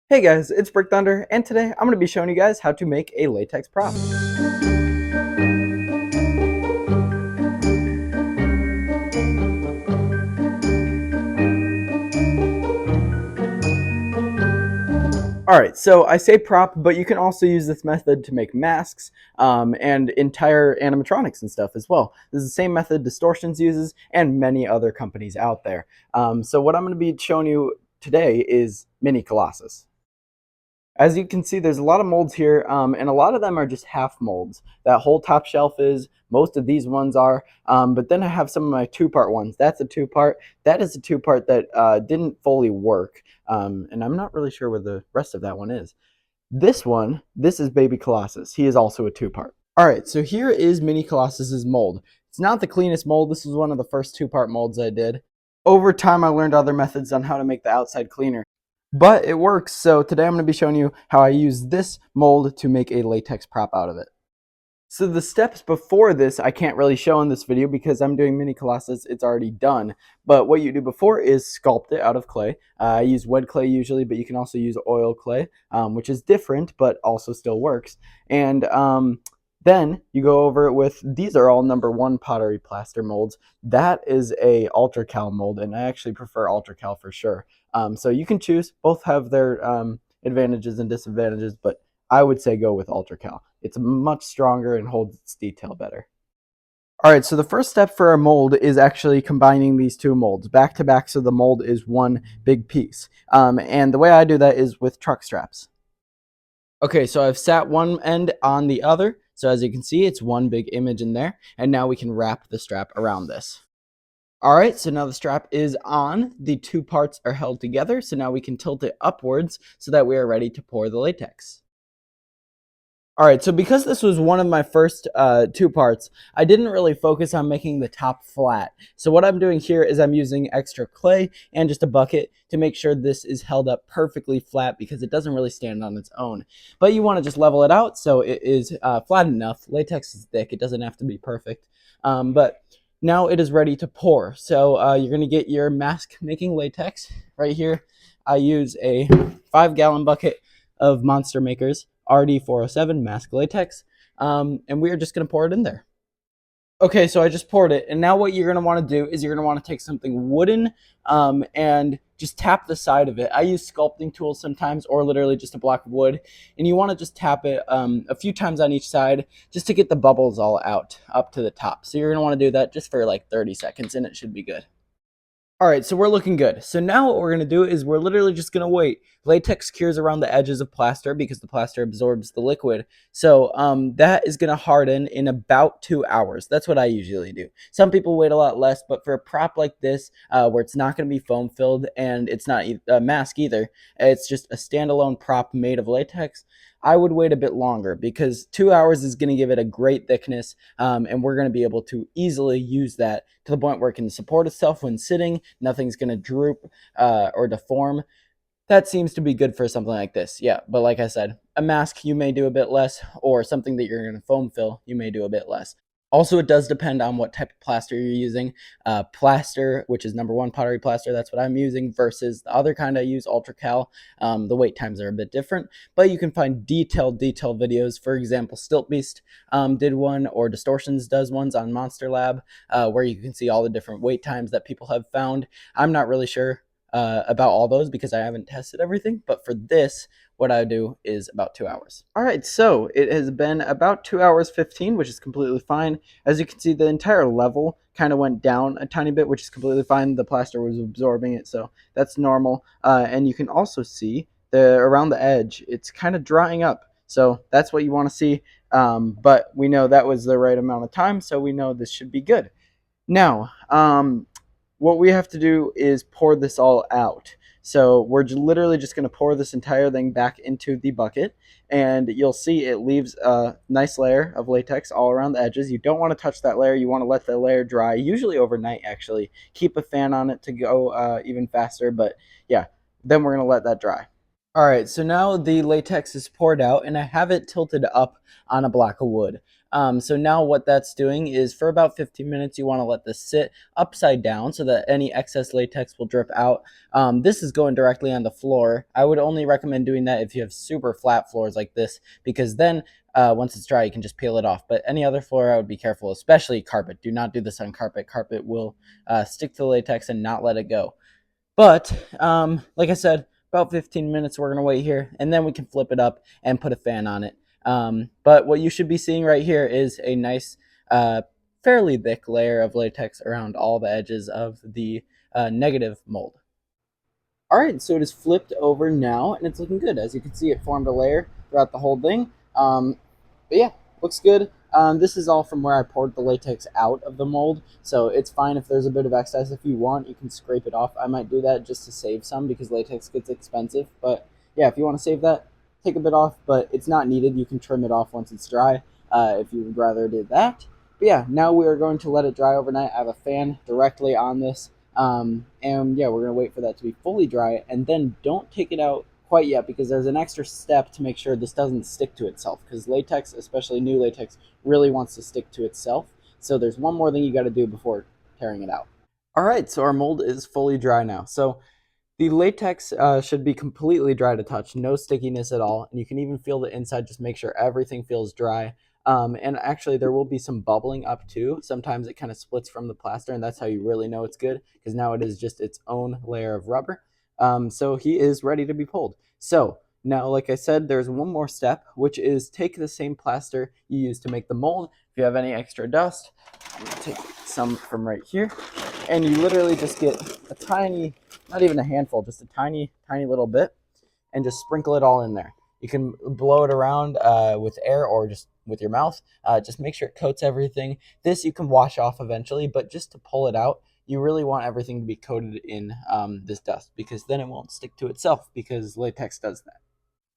Hey guys, it's Brick Thunder, and today I'm going to be showing you guys how to make a latex prop. Alright, so I say prop, but you can also use this method to make masks and entire animatronics and stuff as well. This is the same method Distortions uses and many other companies out there. So what I'm going to be showing you today is Mini Colossus. As you can see, there's a lot of molds here, and a lot of them are just half molds. That whole top shelf is, most of these ones are, but then I have some of my two-part ones. That's a two-part. That is a two-part that didn't fully work, and I'm not really sure where the rest of that one is. This is Baby Colossus. He is also a two-part. All right, so here is Mini Colossus's mold. It's not the cleanest mold. This was one of the first two-part molds I did. Over time, I learned other methods on how to make the outside cleaner. But it works, so today I'm going to be showing you how I use this mold to make a latex prop out of it. So the steps before this I can't really show in this video because I'm doing Mini Colossus, it's already done. But what you do before is sculpt it out of clay. I use wet clay usually, but you can also use oil clay, which is different but also still works. And then you go over it with, these are all #1 pottery plaster molds. That is a Ultra Cal mold, and I actually prefer Ultra Cal for sure. So you can choose, both have their advantages and disadvantages, but I would say go with Ultra Cal. It's much stronger and holds its detail better. All right, so the first step for our mold is actually combining these two molds back to back so the mold is one big piece. And the way I do that is with truck straps. Okay, so I've sat one end on the other. So as you can see, it's one big image in there. And now we can wrap the strap around this. All right, so now the strap is on. The two parts are held together. So now we can tilt it upwards so that we are ready to pour the latex. All right, so because this was one of my first two parts, I didn't really focus on making the top flat. So what I'm doing here is I'm using extra clay and just a bucket to make sure this is held up perfectly flat because it doesn't really stand on its own. But you want to just level it out so it is flat enough. Latex is thick, it doesn't have to be perfect. But now it is ready to pour. So you're going to get your mask making latex. Right here, I use a 5-gallon bucket of Monster Makers RD407 mask latex, and we are just going to pour it in there. Okay, so I just poured it, and now what you're going to want to do is you're going to want to take something wooden and just tap the side of it. I use sculpting tools sometimes, or literally just a block of wood, and you want to just tap it a few times on each side just to get the bubbles all out up to the top. So you're going to want to do that just for like 30 seconds, and it should be good. All right, so we're looking good. So now what we're going to do is we're literally just going to wait. Latex cures around the edges of plaster because the plaster absorbs the liquid. So that is going to harden in about 2 hours. That's what I usually do. Some people wait a lot less, but for a prop like this, where it's not going to be foam filled and it's not a mask either, it's just a standalone prop made of latex, I would wait a bit longer because 2 hours is going to give it a great thickness, and we're going to be able to easily use that to the point where it can support itself when sitting. Nothing's going to droop or deform. That seems to be good for something like this. Yeah, but like I said, a mask you may do a bit less, or something that you're going to foam fill, you may do a bit less. Also, it does depend on what type of plaster you're using. Plaster, which is #1 pottery plaster, that's what I'm using, versus the other kind I use, Ultra Cal. The wait times are a bit different, but you can find detailed videos. For example, Stilt Beast did one, or Distortions does ones on Monster Lab, where you can see all the different wait times that people have found. I'm not really sure about all those because I haven't tested everything, but for this, what I do is about 2 hours. All right, so it has been about 2 hours 15, which is completely fine. As you can see, the entire level kind of went down a tiny bit, which is completely fine. The plaster was absorbing it, so that's normal. And you can also see around the edge, it's kind of drying up. So that's what you want to see. But we know that was the right amount of time, so we know this should be good. Now, what we have to do is pour this all out. So we're literally just going to pour this entire thing back into the bucket, and you'll see it leaves a nice layer of latex all around the edges. You don't want to touch that layer. You want to let the layer dry, usually overnight actually. Keep a fan on it to go even faster, but yeah, then we're going to let that dry. All right, so now the latex is poured out and I have it tilted up on a block of wood. So now what that's doing is for about 15 minutes, you want to let this sit upside down so that any excess latex will drip out. This is going directly on the floor. I would only recommend doing that if you have super flat floors like this, because then once it's dry, you can just peel it off. But any other floor, I would be careful, especially carpet. Do not do this on carpet. Carpet will stick to the latex and not let it go. But like I said, about 15 minutes we're going to wait here, and then we can flip it up and put a fan on it. But what you should be seeing right here is a nice, uh, fairly thick layer of latex around all the edges of the negative mold. All right, so it is flipped over now, and it's looking good. As you can see, it formed a layer throughout the whole thing. But yeah, looks good. This is all from where I poured the latex out of the mold, so it's fine if there's a bit of excess. If you want, you can scrape it off. I might do that just to save some because latex gets expensive. But yeah, if you want to save that, take a bit off, but it's not needed. You can trim it off once it's dry if you would rather do that. But yeah, now we are going to let it dry overnight. I have a fan directly on this. And yeah, we're going to wait for that to be fully dry, and then don't take it out quite yet because there's an extra step to make sure this doesn't stick to itself, because latex, especially new latex, really wants to stick to itself. So there's one more thing you got to do before tearing it out. All right, so our mold is fully dry now. So the latex should be completely dry to touch, no stickiness at all, and you can even feel the inside. Just make sure everything feels dry. And actually, there will be some bubbling up too. Sometimes it kind of splits from the plaster, and that's how you really know it's good, because now it is just its own layer of rubber. So he is ready to be pulled. So now, like I said, there's one more step, which is take the same plaster you used to make the mold. If you have any extra dust, I'm going to take some from right here, and you literally just get a tiny, not even a handful, just a tiny, tiny little bit, and just sprinkle it all in there. You can blow it around with air or just with your mouth. Just make sure it coats everything. This you can wash off eventually, but just to pull it out, you really want everything to be coated in this dust, because then it won't stick to itself, because latex does that.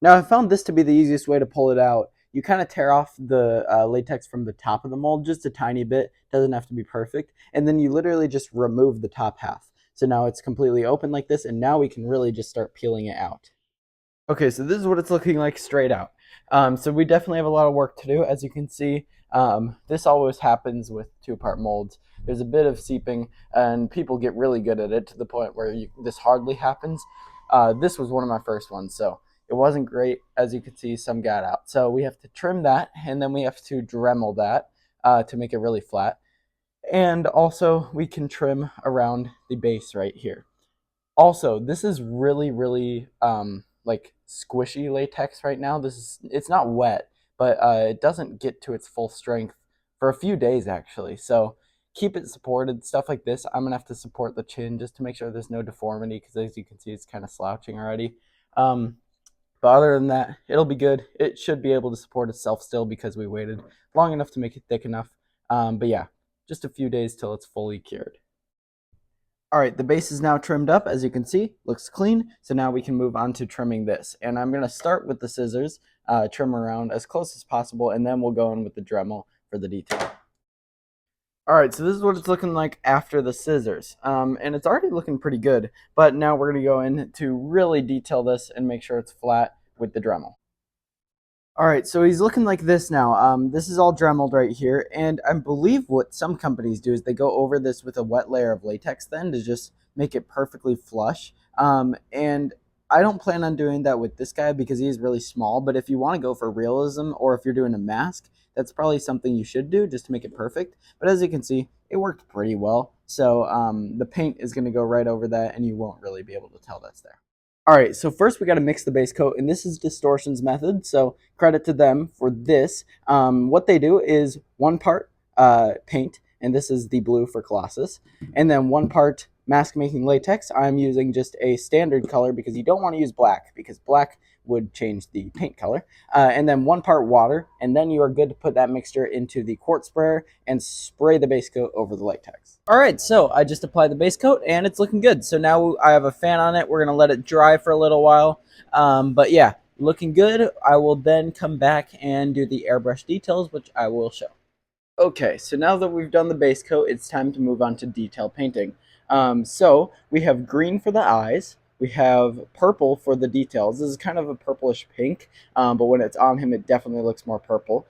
Now, I found this to be the easiest way to pull it out. You kind of tear off the latex from the top of the mold, just a tiny bit. Doesn't have to be perfect. And then you literally just remove the top half. So now it's completely open like this, and now we can really just start peeling it out. Okay, so this is what it's looking like straight out. So we definitely have a lot of work to do. As you can see, this always happens with two-part molds. There's a bit of seeping, and people get really good at it to the point where this hardly happens. This was one of my first ones, so it wasn't great. As you can see, some got out. So we have to trim that, and then we have to Dremel that to make it really flat. And also, we can trim around the base right here. Also, this is really, really like squishy latex right now. It's not wet, but it doesn't get to its full strength for a few days actually. So keep it supported. Stuff like this, I'm gonna have to support the chin just to make sure there's no deformity, because as you can see, it's kind of slouching already. Um, but other than that, it'll be good. It should be able to support itself still because we waited long enough to make it thick enough. But yeah, just a few days till it's fully cured. All right, the base is now trimmed up, as you can see, looks clean. So now we can move on to trimming this. And I'm gonna start with the scissors, trim around as close as possible, and then we'll go in with the Dremel for the detail. All right, so this is what it's looking like after the scissors. And it's already looking pretty good, but now we're gonna go in to really detail this and make sure it's flat with the Dremel. All right, so he's looking like this now. This is all dremeled right here, and I believe what some companies do is they go over this with a wet layer of latex then to just make it perfectly flush. And I don't plan on doing that with this guy because he's really small, but if you want to go for realism, or if you're doing a mask, that's probably something you should do just to make it perfect. But as you can see, it worked pretty well. So the paint is going to go right over that, and you won't really be able to tell that's there. All right, so first we got to mix the base coat, and this is Distortion's method, so credit to them for this. What they do is one part paint, and this is the blue for Colossus, and then one part mask making latex. I'm using just a standard color because you don't want to use black, because black would change the paint color. And then one part water, and then you are good to put that mixture into the quart sprayer and spray the base coat over the latex. All right, so I just applied the base coat and it's looking good. So now I have a fan on it. We're gonna let it dry for a little while. But yeah, looking good. I will then come back and do the airbrush details, which I will show. Okay, so now that we've done the base coat, it's time to move on to detail painting. So we have green for the eyes, We have purple for the details. This is kind of a purplish pink, but when it's on him, it definitely looks more purple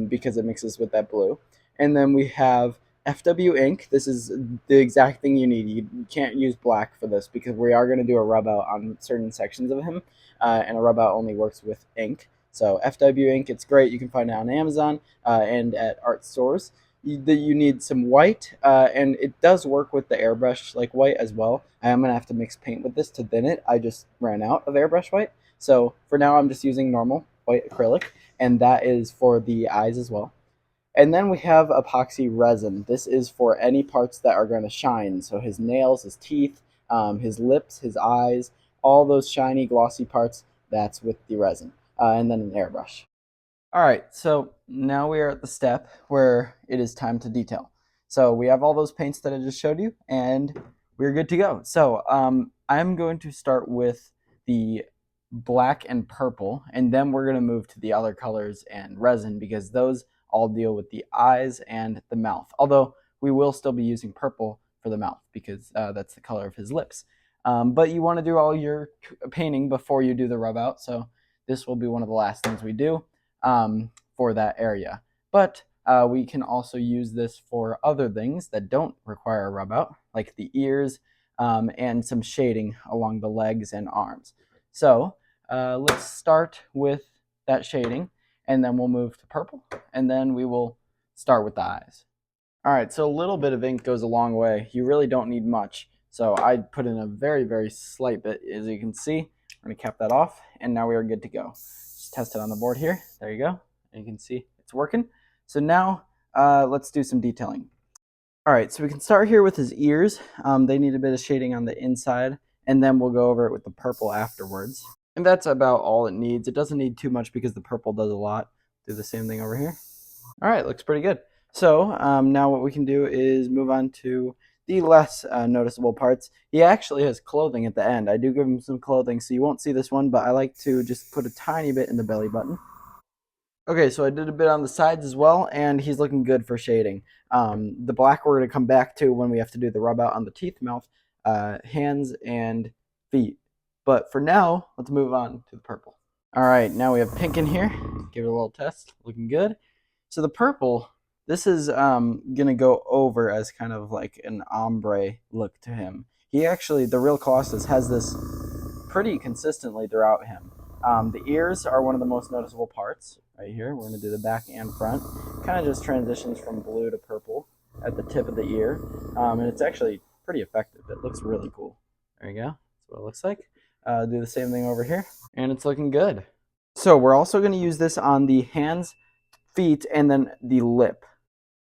because it mixes with that blue. And then we have FW ink. This is the exact thing you need. You can't use black for this because we are going to do a rub out on certain sections of him, and a rub out only works with ink. So FW ink, it's great. You can find it on Amazon and at art stores. You need some white, and it does work with the airbrush like white as well. I am gonna have to mix paint with this to thin it. I just ran out of airbrush white, so for now I'm just using normal white acrylic, and that is for the eyes as well. And then we have epoxy resin. This is for any parts that are going to shine. So his nails, his teeth, his lips, his eyes, all those shiny, glossy parts, that's with the resin. And then an airbrush. All right, so now we are at the step where it is time to detail. So we have all those paints that I just showed you, and we're good to go. So I'm going to start with the black and purple, and then we're going to move to the other colors and resin because those all deal with the eyes and the mouth. Although we will still be using purple for the mouth because that's the color of his lips. But you want to do all your painting before you do the rub out, so this will be one of the last things we do for that area. But we can also use this for other things that don't require a rub out, like the ears and some shading along the legs and arms. So let's start with that shading, and then we'll move to purple, and then we will start with the eyes. All right, so a little bit of ink goes a long way. You really don't need much. So I put in a very, very slight bit, as you can see. We're gonna cap that off, and now we are good to go. Just test it on the board here. There you go. And you can see it's working. So now let's do some detailing. All right, so we can start here with his ears. They need a bit of shading on the inside, and then we'll go over it with the purple afterwards. And that's about all it needs. It doesn't need too much because the purple does a lot. Do the same thing over here. All right, looks pretty good. So now what we can do is move on to the less noticeable parts. He actually has clothing at the end. I do give him some clothing, so you won't see this one, but I like to just put a tiny bit in the belly button. Okay, so I did a bit on the sides as well, and he's looking good for shading. The black we're going to come back to when we have to do the rub out on the teeth, mouth, hands, and feet. But for now, let's move on to the purple. All right, now we have pink in here. Give it a little test. Looking good. So the purple, this is going to go over as kind of like an ombre look to him. He actually, the real Colossus, has this pretty consistently throughout him. The ears are one of the most noticeable parts right here. We're going to do the back and front. Kind of just transitions from blue to purple at the tip of the ear. And it's actually pretty effective. It looks really cool. There you go. That's what it looks like. Do the same thing over here. And it's looking good. So we're also going to use this on the hands, feet, and then the lip.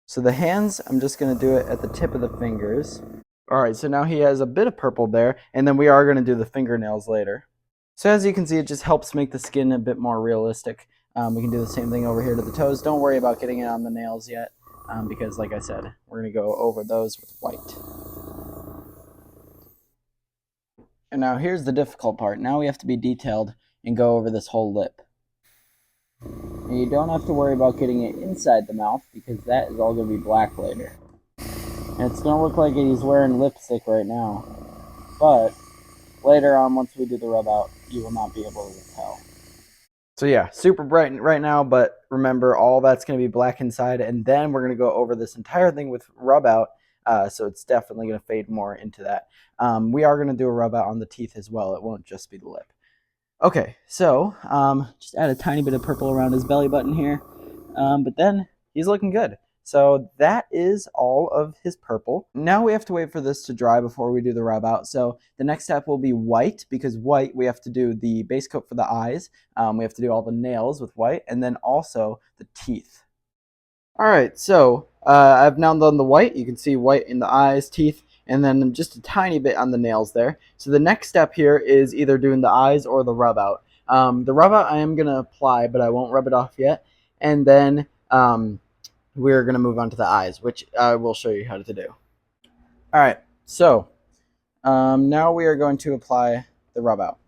So the hands, I'm just going to do it at the tip of the fingers. All right, so now he has a bit of purple there, and then we are going to do the fingernails later. So as you can see, it just helps make the skin a bit more realistic. We can do the same thing over here to the toes. Don't worry about getting it on the nails yet, because like I said, we're going to go over those with white. And now here's the difficult part. Now we have to be detailed and go over this whole lip. And you don't have to worry about getting it inside the mouth because that is all going to be black later. And it's going to look like he's wearing lipstick right now. But later on, once we do the rub out, you will not be able to tell. So yeah, super bright right now, but remember all that's going to be black inside, and then we're going to go over this entire thing with rub out, so it's definitely going to fade more into that. We are going to do a rub out on the teeth as well. It won't just be the lip. Okay, so just add a tiny bit of purple around his belly button here, but then he's looking good. So that is all of his purple. Now we have to wait for this to dry before we do the rub out. So the next step will be white, because white, we have to do the base coat for the eyes. We have to do all the nails with white, and then also the teeth. All right, so I've now done the white. You can see white in the eyes, teeth, and then just a tiny bit on the nails there. So the next step here is either doing the eyes or the rub out. The rub out I am going to apply, but I won't rub it off yet. And then we're going to move on to the eyes, which I will show you how to do. All right, so now we are going to apply the rub out.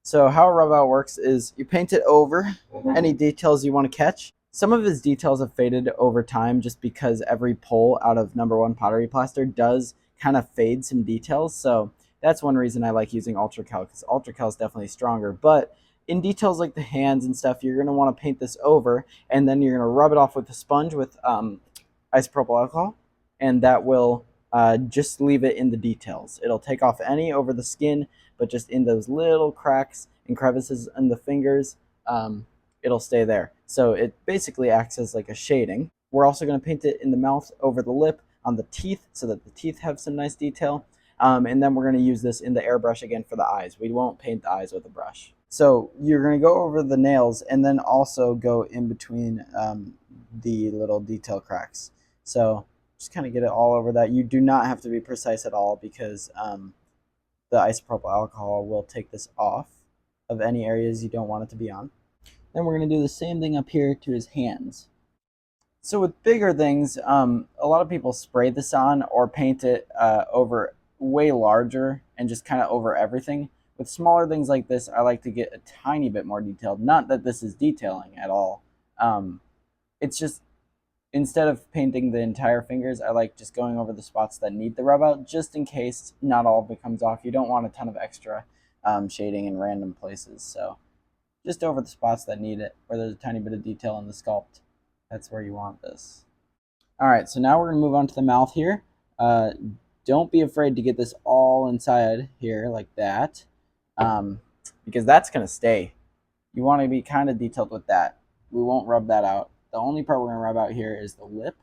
So how a rub out works is you paint it over any details you want to catch. Some of his details have faded over time just because every pull out of #1 pottery plaster does kind of fade some details. So That's one reason I like using Ultracal, because Ultracal is definitely stronger. But in details like the hands and stuff, you're going to want to paint this over, and then you're going to rub it off with a sponge with isopropyl alcohol, and that will just leave it in the details. It'll take off any over the skin, but just in those little cracks and crevices in the fingers, it'll stay there. So it basically acts as like a shading. We're also going to paint it in the mouth, over the lip, on the teeth, so that the teeth have some nice detail. And then we're going to use this in the airbrush again for the eyes. We won't paint the eyes with a brush. So you're going to go over the nails and then also go in between the little detail cracks. So just kind of get it all over that. You do not have to be precise at all, because the isopropyl alcohol will take this off of any areas you don't want it to be on. Then we're going to do the same thing up here to his hands. So with bigger things, a lot of people spray this on or paint it over way larger and just kind of over everything. With smaller things like this, I like to get a tiny bit more detailed. Not that this is detailing at all. It's just, instead of painting the entire fingers, I like just going over the spots that need the rub out, just in case not all of it comes off. You don't want a ton of extra shading in random places. So just over the spots that need it, where there's a tiny bit of detail in the sculpt. That's where you want this. All right, so now we're gonna move on to the mouth here. Don't be afraid to get this all inside here like that, because that's gonna stay. You wanna be kind of detailed with that. We won't rub that out. The only part we're gonna rub out here is the lip,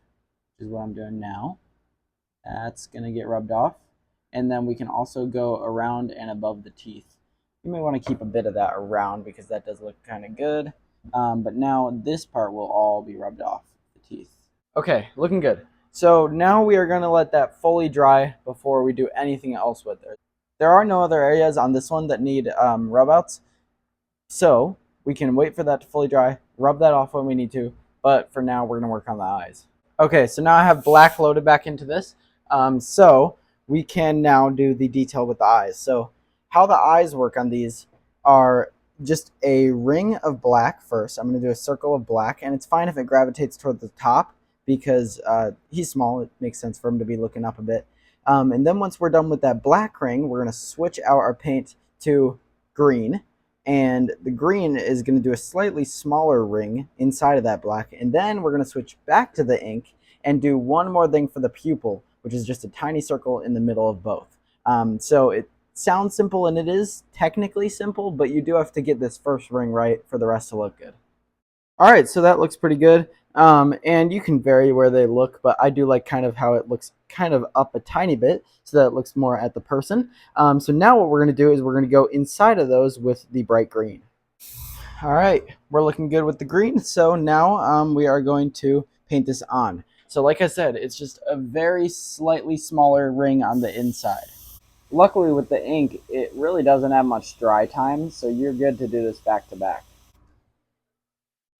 which is what I'm doing now. That's gonna get rubbed off. And then we can also go around and above the teeth. You may want to keep a bit of that around, because that does look kind of good. But now this part will all be rubbed off the teeth. Okay, looking good. So now we are going to let that fully dry before we do anything else with it. There are no other areas on this one that need rub outs. So we can wait for that to fully dry, rub that off when we need to. But for now, we're going to work on the eyes. Okay, so now I have black loaded back into this. So we can now do the detail with the eyes. So how the eyes work on these are just a ring of black first. I'm going to do a circle of black, and it's fine if it gravitates toward the top, because he's small. It makes sense for him to be looking up a bit. And then once we're done with that black ring, we're going to switch out our paint to green. And the green is going to do a slightly smaller ring inside of that black. And then we're going to switch back to the ink and do one more thing for the pupil, which is just a tiny circle in the middle of both. So it sounds simple, and it is technically simple, but you do have to get this first ring right for the rest to look good. All right, so that looks pretty good. And you can vary where they look, but I do like kind of how it looks kind of up a tiny bit, so that it looks more at the person. So now what we're going to do is we're going to go inside of those with the bright green. All right, we're looking good with the green. So now we are going to paint this on. So like I said, it's just a very slightly smaller ring on the inside. Luckily with the ink, it really doesn't have much dry time, so you're good to do this back to back.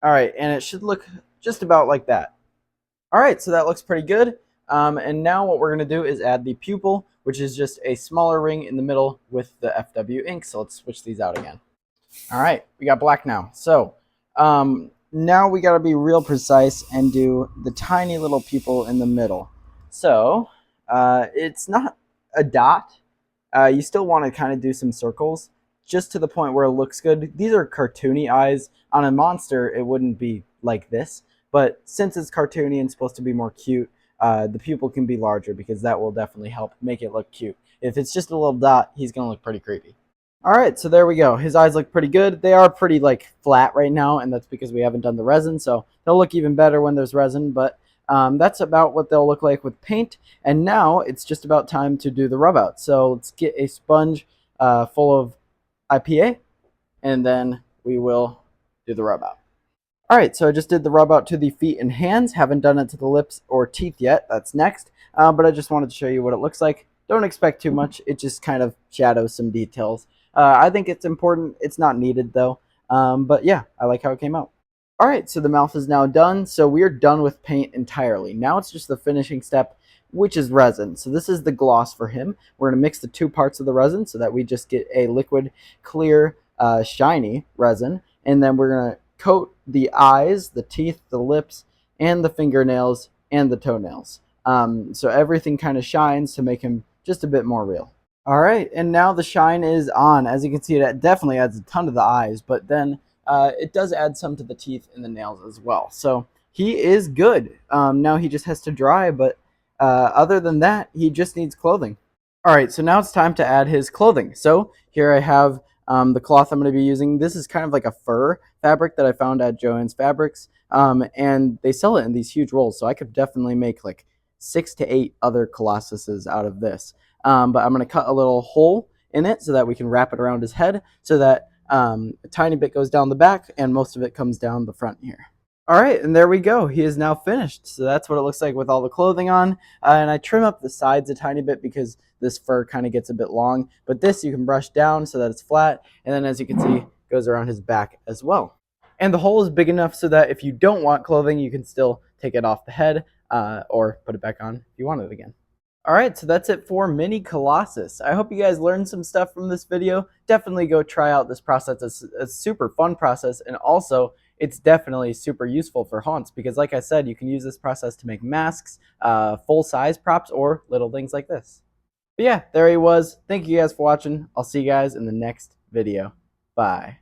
All right, and it should look just about like that. All right, so that looks pretty good. And now what we're going to do is add the pupil, which is just a smaller ring in the middle with the FW ink. So let's switch these out again. All right, we got black now. So now we got to be real precise and do the tiny little pupil in the middle. So it's not a dot. You still want to kind of do some circles, just to the point where it looks good. These are cartoony eyes. On a monster, it wouldn't be like this. But since it's cartoony and supposed to be more cute, the pupil can be larger, because that will definitely help make it look cute. If it's just a little dot, he's going to look pretty creepy. All right, so there we go. His eyes look pretty good. They are pretty like flat right now, and that's because we haven't done the resin. So they'll look even better when there's resin, but that's about what they'll look like with paint. And now it's just about time to do the rub out. So let's get a sponge full of IPA, and then we will do the rub out. All right, so I just did the rub out to the feet and hands. Haven't done it to the lips or teeth yet. That's next. But I just wanted to show you what it looks like. Don't expect too much. It just kind of shadows some details. I think it's important. It's not needed though. But yeah, I like how it came out. All right, so the mouth is now done. So we're done with paint entirely. Now it's just the finishing step, which is resin. So this is the gloss for him. We're going to mix the two parts of the resin so that we just get a liquid, clear, shiny resin. And then we're going to coat the eyes, the teeth, the lips, and the fingernails, and the toenails. So everything kind of shines to make him just a bit more real. All right, and now the shine is on. As you can see, it definitely adds a ton to the eyes, but then it does add some to the teeth and the nails as well. So he is good. Now he just has to dry, but other than that, he just needs clothing. All right, so now it's time to add his clothing. So here I have the cloth I'm going to be using. This is kind of like a fur fabric that I found at Joann's Fabrics, and they sell it in these huge rolls. So I could definitely make like 6 to 8 other Colossuses out of this. But I'm going to cut a little hole in it so that we can wrap it around his head, so that a tiny bit goes down the back and most of it comes down the front here. All right, and there we go. He is now finished. So that's what it looks like with all the clothing on. And I trim up the sides a tiny bit because this fur kind of gets a bit long. But this you can brush down so that it's flat. And then as you can see, goes around his back as well. And the hole is big enough so that if you don't want clothing, you can still take it off the head or put it back on if you want it again. All right, so that's it for Mini Colossus. I hope you guys learned some stuff from this video. Definitely go try out this process. It's a super fun process, and also it's definitely super useful for haunts because, like I said, you can use this process to make masks, full-size props, or little things like this. But yeah, there he was. Thank you guys for watching. I'll see you guys in the next video. Bye.